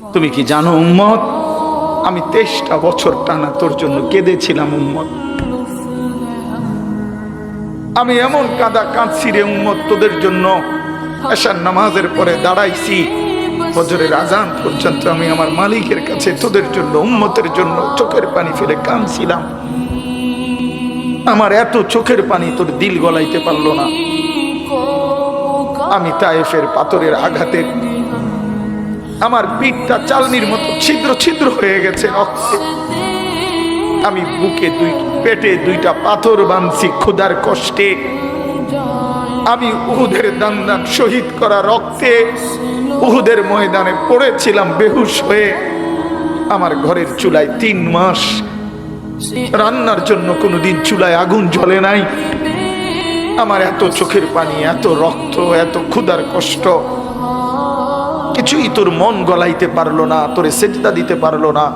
তুমি কি জানো উম্মত, আমি 23টা বছর টানা তোর জন্য কেঁদেছিলাম উম্মত। আমি এমন কাঁদা কাঁদছি রে উম্মত তোদের জন্য। এশার নামাজের পরে দাঁড়াইছি, ফজরের আজান পর্যন্ত আমি আমার মালিকের কাছে তোদের জন্য, উম্মতের জন্য চোখের পানি ফেলে কাঁদছিলাম। আমার এত চোখের পানি তোর দিল গলাইতে পারলো না। আমি তায়েফের পাথরের আঘাতে আমার পিঠটা চালনির মতো ছিদ্র ছিদ্র হয়ে গেছে রক্তে। আমি বুকে পেটে 2টা পাথর বাঁধছি ক্ষুধার কষ্টে। আমি উহুদের দান শহীদ করা রক্তে উহুদের ময়দানে পড়েছিলাম বেহুশ হয়ে। আমার ঘরের চুলায় 3 মাস রান্নার জন্য কোনোদিন চুলায় আগুন জ্বলে নাই। আমার এত চোখের পানি, এত রক্ত, এত ক্ষুধার কষ্ট, কিছুই তোর মন গলাইতে পারলো না, তোরে সেজদা দিতে পারলো না।